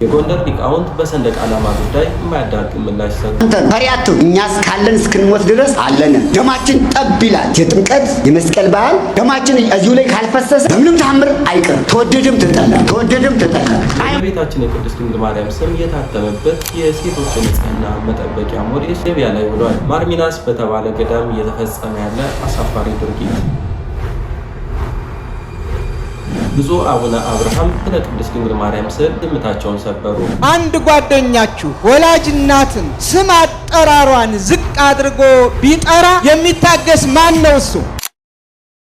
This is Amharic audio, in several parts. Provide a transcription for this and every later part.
የጎንደር ሊቃውንት በሰንደቅ ዓላማ ጉዳይ የማያዳግም ምላሽ ሰጡ። ፈሪያቱ እኛስ ካለን እስክንሞት ድረስ አለን። ደማችን ጠብ ይላል። የጥምቀት የመስቀል በዓል ደማችን እዚሁ ላይ ካልፈሰሰ በምንም ታምር አይቀርም። ተወደደም ተጠላ የቤታችን የቅድስት ድንግል ማርያም ስም የታተመበት የሴቶች ንጽህና መጠበቂያ ሞዴስ ገበያ ላይ ውሏል። ማርሚናስ በተባለ ገዳም እየተፈጸመ ያለ አሳፋሪ ድርጊት። ብፁዕ አቡነ አብርሃም ስለ ቅድስት ድንግል ማርያም ስዕል ዝምታቸውን ሰበሩ። አንድ ጓደኛችሁ ወላጅ እናትን ስም አጠራሯን ዝቅ አድርጎ ቢጠራ የሚታገስ ማን ነው እሱ?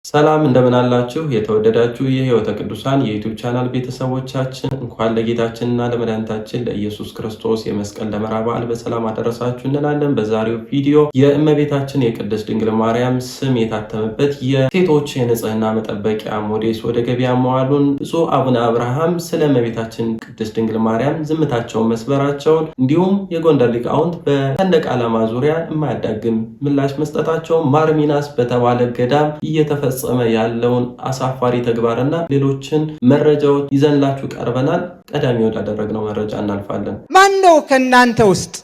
ሰላም እንደምን አላችሁ? የተወደዳችሁ የሕይወተ ቅዱሳን የዩቲዩብ ቻናል ቤተሰቦቻችን እንኳን ለጌታችንና ለመድኃኒታችን ለኢየሱስ ክርስቶስ የመስቀል ደመራ በዓል በሰላም አደረሳችሁ እንላለን። በዛሬው ቪዲዮ የእመቤታችን የቅድስት ድንግል ማርያም ስም የታተመበት የሴቶች የንጽህና መጠበቂያ ሞዴስ ወደ ገበያ መዋሉን፣ ብፁዕ አቡነ አብርሃም ስለ እመቤታችን ቅድስት ድንግል ማርያም ዝምታቸውን መስበራቸውን፣ እንዲሁም የጎንደር ሊቃውንት በሰንደቅ ዓላማ ዙሪያ የማያዳግም ምላሽ መስጠታቸውን፣ ማርሚናስ በተባለ ገዳም እየተፈጸመ ያለውን አሳፋሪ ተግባርና ሌሎችን መረጃዎች ይዘንላችሁ ቀርበናል። ቀዳሚ ወዳደረግነው መረጃ እናልፋለን። ማን ነው ከናንተ ውስጥ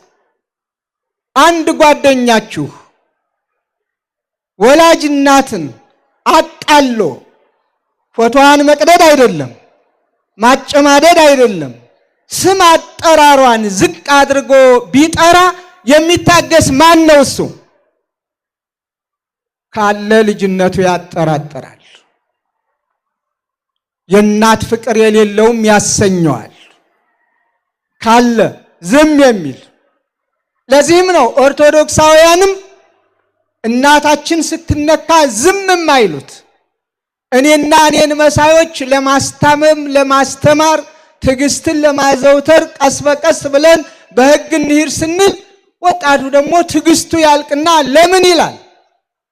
አንድ ጓደኛችሁ ወላጅ እናትን አጣሎ ፎቶዋን መቅደድ አይደለም ማጨማደድ አይደለም ስም አጠራሯን ዝቅ አድርጎ ቢጠራ የሚታገስ ማን ነው እሱ? ካለ ልጅነቱ ያጠራጥራል። የእናት ፍቅር የሌለውም ያሰኘዋል። ካለ ዝም የሚል ለዚህም ነው ኦርቶዶክሳውያንም እናታችን ስትነካ ዝም የማይሉት። እኔና እኔን መሳዮች ለማስታመም ለማስተማር ትዕግስትን ለማዘውተር ቀስ በቀስ ብለን በሕግ እንሂድ ስንል ወጣቱ ደግሞ ትዕግስቱ ያልቅና ለምን ይላል።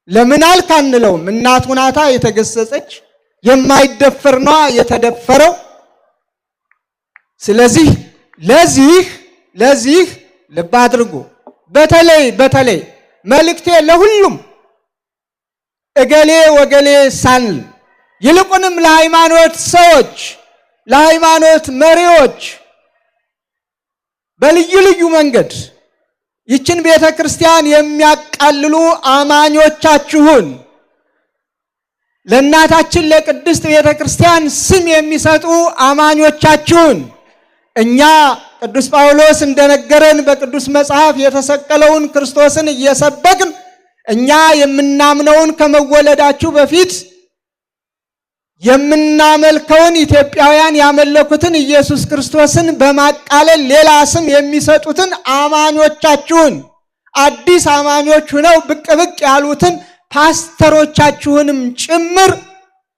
ለምን አልክ አንለውም። እናቱ ናታ የተገሰጸች፣ የማይደፈር ነው የተደፈረው። ስለዚህ ለዚህ ልብ አድርጉ። በተለይ መልእክቴ ለሁሉም እገሌ ወገሌ ሳንል ይልቁንም ለሃይማኖት ሰዎች ለሃይማኖት መሪዎች በልዩ ልዩ መንገድ ይችን ቤተ ክርስቲያን የሚያቃልሉ አማኞቻችሁን ለእናታችን ለቅድስት ቤተ ክርስቲያን ስም የሚሰጡ አማኞቻችሁን እኛ ቅዱስ ጳውሎስ እንደነገረን በቅዱስ መጽሐፍ የተሰቀለውን ክርስቶስን እየሰበክን እኛ የምናምነውን ከመወለዳችሁ በፊት የምናመልከውን ኢትዮጵያውያን ያመለኩትን ኢየሱስ ክርስቶስን በማቃለል ሌላ ስም የሚሰጡትን አማኞቻችሁን አዲስ አማኞች ሆነው ብቅ ያሉትን ፓስተሮቻችሁንም ጭምር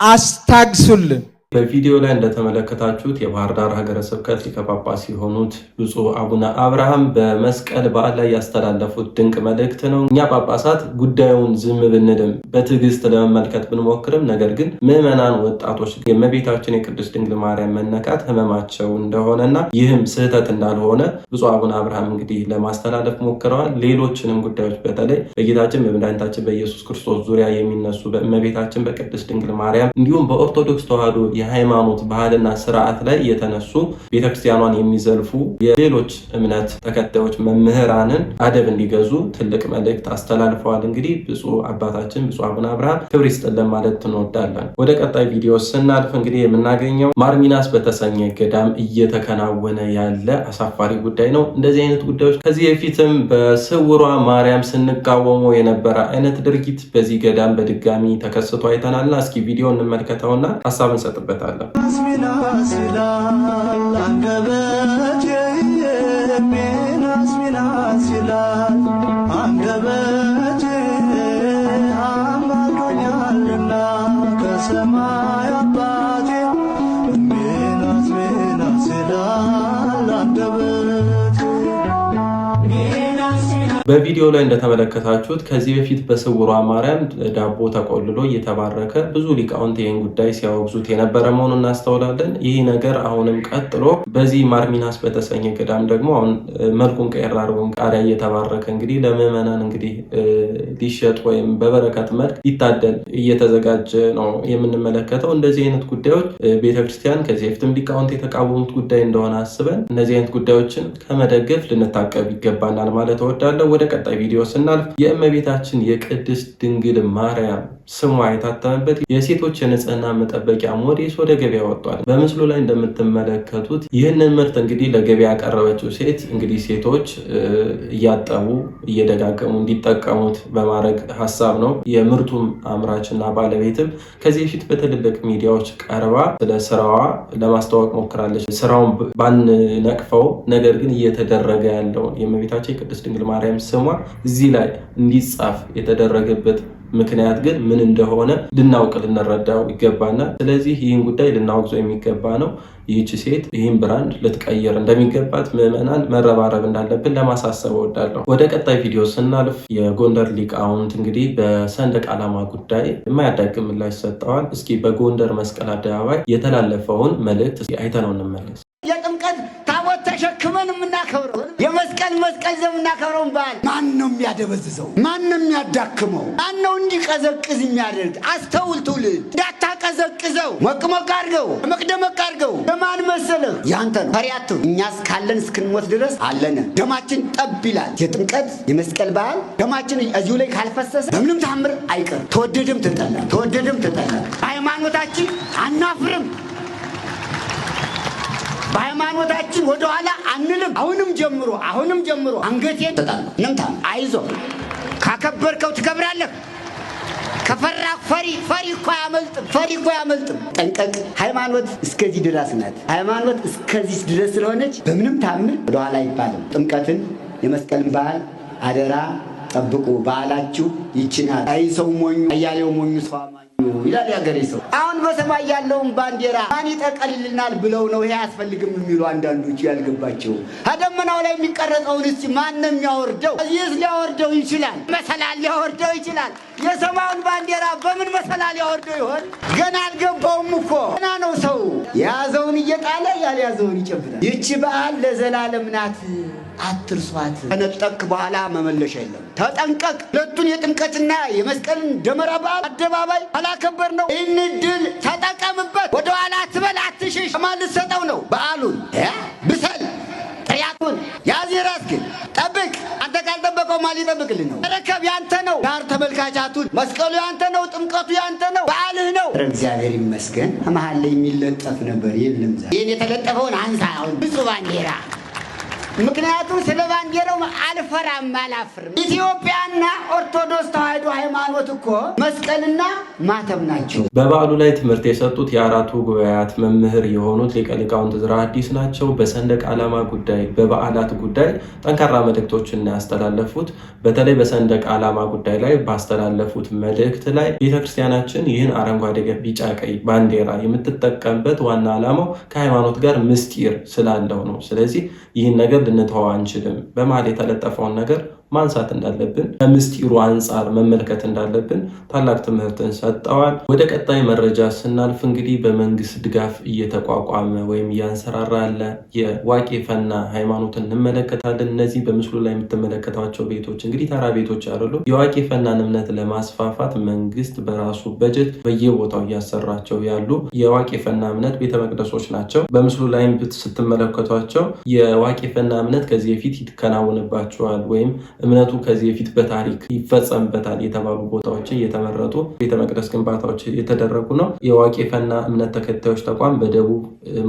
አስታግሱልን። በቪዲዮ ላይ እንደተመለከታችሁት የባህር ዳር ሀገረ ስብከት ሊቀ ጳጳስ የሆኑት ብፁዕ አቡነ አብርሃም በመስቀል በዓል ላይ ያስተላለፉት ድንቅ መልእክት ነው። እኛ ጳጳሳት ጉዳዩን ዝም ብንልም በትዕግስት ለመመልከት ብንሞክርም፣ ነገር ግን ምዕመናን ወጣቶች የእመቤታችን የቅድስት ድንግል ማርያም መነካት ሕመማቸው እንደሆነና ይህም ስህተት እንዳልሆነ ብፁዕ አቡነ አብርሃም እንግዲህ ለማስተላለፍ ሞክረዋል። ሌሎችንም ጉዳዮች በተለይ በጌታችን በመድኃኒታችን በኢየሱስ ክርስቶስ ዙሪያ የሚነሱ በእመቤታችን በቅድስት ድንግል ማርያም እንዲሁም በኦርቶዶክስ ተዋሕዶ የሃይማኖት ባህልና ስርዓት ላይ የተነሱ ቤተክርስቲያኗን የሚዘልፉ የሌሎች እምነት ተከታዮች መምህራንን አደብ እንዲገዙ ትልቅ መልእክት አስተላልፈዋል። እንግዲህ ብፁዕ አባታችን ብፁዕ አቡነ አብርሃም ክብር ይስጥልን ማለት እንወዳለን። ወደ ቀጣይ ቪዲዮ ስናልፍ እንግዲህ የምናገኘው ማርሚናስ በተሰኘ ገዳም እየተከናወነ ያለ አሳፋሪ ጉዳይ ነው። እንደዚህ አይነት ጉዳዮች ከዚህ በፊትም በስውሯ ማርያም ስንቃወሙ የነበረ አይነት ድርጊት በዚህ ገዳም በድጋሚ ተከስቶ አይተናልና እስኪ ቪዲዮ እንመልከተውና ሀሳብ እንሰጥበታለን። በቪዲዮ ላይ እንደተመለከታችሁት ከዚህ በፊት በስውሯ ማርያም ዳቦ ተቆልሎ እየተባረከ ብዙ ሊቃውንት ይህን ጉዳይ ሲያወግዙት የነበረ መሆኑን እናስተውላለን። ይህ ነገር አሁንም ቀጥሎ በዚህ ማርሚናስ በተሰኘ ገዳም ደግሞ አሁን መልኩን ቀየር አድርጎ ቃሪያ እየተባረከ እንግዲህ ለምዕመናን እንግዲህ ሊሸጥ ወይም በበረከት መልክ ሊታደል እየተዘጋጀ ነው የምንመለከተው። እንደዚህ አይነት ጉዳዮች ቤተክርስቲያን ከዚህ በፊትም ሊቃውንት የተቃወሙት ጉዳይ እንደሆነ አስበን እነዚህ አይነት ጉዳዮችን ከመደገፍ ልንታቀብ ይገባናል ማለት እወዳለሁ። ወደ ቀጣይ ቪዲዮ ስናልፍ የእመቤታችን የቅድስት ድንግል ማርያም ስሟ የታተመበት የሴቶች የንጽህና መጠበቂያ ሞዴስ ወደ ገበያ ወጥቷል። በምስሉ ላይ እንደምትመለከቱት ይህንን ምርት እንግዲህ ለገበያ ያቀረበችው ሴት እንግዲህ ሴቶች እያጠቡ እየደጋገሙ እንዲጠቀሙት በማድረግ ሀሳብ ነው። የምርቱም አምራችና ባለቤትም ከዚህ በፊት በትልልቅ ሚዲያዎች ቀርባ ስለ ስራዋ ለማስተዋወቅ ሞክራለች። ስራውን ባንነቅፈው፣ ነገር ግን እየተደረገ ያለውን የእመቤታችን የቅድስት ድንግል ማርያም ስሟ እዚህ ላይ እንዲጻፍ የተደረገበት ምክንያት ግን ምን እንደሆነ ልናውቅ ልንረዳው ይገባናል። ስለዚህ ይህን ጉዳይ ልናወግዘው የሚገባ ነው። ይህች ሴት ይህን ብራንድ ልትቀይር እንደሚገባት ምዕመናን መረባረብ እንዳለብን ለማሳሰብ እወዳለሁ። ወደ ቀጣይ ቪዲዮ ስናልፍ የጎንደር ሊቃውንት እንግዲህ በሰንደቅ ዓላማ ጉዳይ የማያዳግም ምላሽ ሰጥተዋል። እስኪ በጎንደር መስቀል አደባባይ የተላለፈውን መልእክት አይተነው እንመለስ። የጥምቀት ታቦት ተሸክመን የምናከብረው የመስቀል ይዘን የምናከብረውን በዓል ማን ነው የሚያደበዝዘው? ማን ነው የሚያዳክመው? ማን ነው እንዲቀዘቅዝ የሚያደርግ? አስተውል ትውልድ፣ እንዳታቀዘቅዘው። ሞቅ አድርገው፣ ደመቅ አድርገው። ለማን መሰለህ? ያንተ ነው። ፈሪያቱ እኛስ ካለን እስክንሞት ድረስ አለን። ደማችን ጠብ ይላል። የጥምቀት የመስቀል በዓል ደማችን እዚሁ ላይ ካልፈሰሰ በምንም ታምር አይቀር። ተወደደም ተጠላ ሃይማኖታችን አናፍርም። በሃይማኖታችን ወደኋላ አንልም። አሁንም ጀምሮ አንገቴን ተጣጣ ነምታ አይዞ ካከበርከው ትከብራለህ። ከፈራ ፈሪ እኮ አያመልጥም። ጠንቀቅ። ሃይማኖት እስከዚህ ድረስ ናት። ሃይማኖት እስከዚህ ድረስ ስለሆነች በምንም ታምር ወደኋላ አይባልም። ጥምቀትን የመስቀልን በዓል አደራ ጠብቁ። በዓላችሁ ይችናል። አይ ሰው ሞኙ አያሌው ሞኙ ሰው ይላል ያገሬ ሰው። አሁን በሰማይ ያለውን ባንዲራ ማን ይጠቀልልናል ብለው ነው ይሄ አያስፈልግም የሚሉ አንዳንዶች ያልገባቸው። ከደመናው ላይ የሚቀረጸውን እስቲ ማን ነው የሚያወርደው? እዚህስ ሊያወርደው ይችላል። መሰላል ሊያወርደው ይችላል። የሰማዩን ባንዲራ በምን መሰላል ሊያወርደው ይሆን? ገና አልገባውም እኮ። ገና ነው ሰው የያዘውን እየጣለ ያልያዘውን ይጨብጣል። ይቺ በዓል ለዘላለም ናት፣ አትርሷት። ከነጠቅ በኋላ መመለሻ የለም። ተጠንቀቅ። ሁለቱን የጥምቀትና የመስቀልን ደመራ በዓል አደባባይ አላከበር ነው። ይህን ድል ተጠቀምበት። ወደ ኋላ አትበል፣ አትሽሽ። ማን ልትሰጠው ነው በዓሉን? ብሰል ጥያቱን ያዝ። ራስህን ጠብቅ። አንተ ካልጠበቀው ማን ሊጠብቅልህ ነው? ረከብ ያንተ ነው። ዳር ተመልካቻቱን መስቀሉ ያንተ ነው። ጥምቀቱ ያንተ ነው። በዓልህ ነው። እግዚአብሔር ይመስገን። መሀል ላይ የሚለጠፍ ነበር፣ የለም። ይህን የተለጠፈውን አንሳ። አሁን ብዙ ባንዲራ ምክንያቱም ስለ ባንዲራው አላፍርም። ኢትዮጵያና ኦርቶዶክስ ተዋሕዶ ሃይማኖት እኮ መስቀልና ማተብ ናቸው። በበዓሉ ላይ ትምህርት የሰጡት የአራቱ ጉባኤያት መምህር የሆኑት ሊቀ ሊቃውንት ዕዝራ ሐዲስ ናቸው። በሰንደቅ ዓላማ ጉዳይ፣ በበዓላት ጉዳይ ጠንካራ መልእክቶችን ያስተላለፉት። በተለይ በሰንደቅ ዓላማ ጉዳይ ላይ ባስተላለፉት መልእክት ላይ ቤተክርስቲያናችን ይህን አረንጓዴ፣ ቢጫ፣ ቀይ ባንዲራ የምትጠቀምበት ዋና ዓላማው ከሃይማኖት ጋር ምስጢር ስላለው ነው። ስለዚህ ይህን ነገር ልንተው አንችልም። በመሀል የተለጠፈውን ነገር ማንሳት እንዳለብን ከምስጢሩ አንጻር መመልከት እንዳለብን ታላቅ ትምህርትን ሰጠዋል። ወደ ቀጣይ መረጃ ስናልፍ እንግዲህ በመንግስት ድጋፍ እየተቋቋመ ወይም እያንሰራራ ያለ የዋቄ ፈና ሃይማኖትን እንመለከታለን። እነዚህ በምስሉ ላይ የምትመለከቷቸው ቤቶች እንግዲህ ተራ ቤቶች አይደሉም። የዋቄ ፈናን እምነት ለማስፋፋት መንግስት በራሱ በጀት በየቦታው እያሰራቸው ያሉ የዋቄ ፈና እምነት ቤተ መቅደሶች ናቸው። በምስሉ ላይ ስትመለከቷቸው የዋቄ ፈና እምነት ከዚህ በፊት ይከናወንባቸዋል ወይም እምነቱ ከዚህ በፊት በታሪክ ይፈጸምበታል የተባሉ ቦታዎችን የተመረጡ ቤተ መቅደስ ግንባታዎች የተደረጉ ነው። የዋቄ ፈና እምነት ተከታዮች ተቋም በደቡብ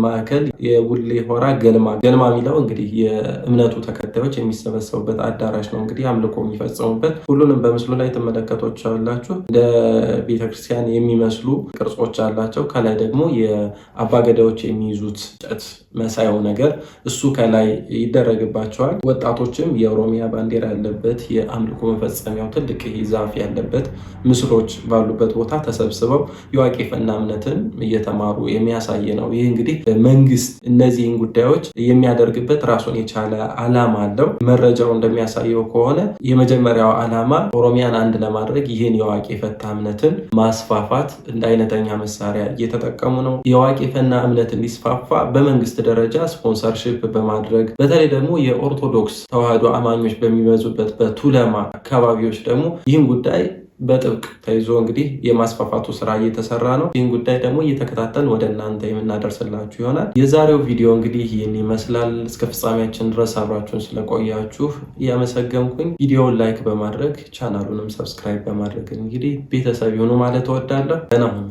ማዕከል የቡሌ ሆራ ገልማ የሚለው እንግዲህ የእምነቱ ተከታዮች የሚሰበሰቡበት አዳራሽ ነው። እንግዲህ አምልኮ የሚፈጸሙበት ሁሉንም በምስሉ ላይ ትመለከቷቸዋላችሁ። እንደ ቤተክርስቲያን የሚመስሉ ቅርጾች አላቸው። ከላይ ደግሞ የአባገዳዎች የሚይዙት እንጨት መሳያው ነገር እሱ ከላይ ይደረግባቸዋል። ወጣቶችም የኦሮሚያ ባንዲራ ያለበት የአምልኮ መፈጸሚያው ትልቅ ዛፍ ያለበት ምስሎች ባሉበት ቦታ ተሰብስበው የዋቄፈና እምነትን እየተማሩ የሚያሳይ ነው። ይህ እንግዲህ መንግስት እነዚህን ጉዳዮች የሚያደርግበት ራሱን የቻለ ዓላማ አለው። መረጃው እንደሚያሳየው ከሆነ የመጀመሪያው ዓላማ ኦሮሚያን አንድ ለማድረግ ይህን የዋቄፈታ እምነትን ማስፋፋት እንደ አይነተኛ መሳሪያ እየተጠቀሙ ነው። የዋቄፈና እምነት እንዲስፋፋ በመንግስት ደረጃ ስፖንሰርሺፕ በማድረግ በተለይ ደግሞ የኦርቶዶክስ ተዋህዶ አማኞች በሚበዙበት በቱለማ አካባቢዎች ደግሞ ይህን ጉዳይ በጥብቅ ተይዞ እንግዲህ የማስፋፋቱ ስራ እየተሰራ ነው። ይህን ጉዳይ ደግሞ እየተከታተልን ወደ እናንተ የምናደርስላችሁ ይሆናል። የዛሬው ቪዲዮ እንግዲህ ይህን ይመስላል። እስከ ፍጻሜያችን ድረስ አብራችሁን ስለቆያችሁ እያመሰገንኩኝ ቪዲዮውን ላይክ በማድረግ ቻናሉንም ሰብስክራይብ በማድረግ እንግዲህ ቤተሰብ ይሁኑ ማለት እወዳለሁ። ደህና ሁኑ።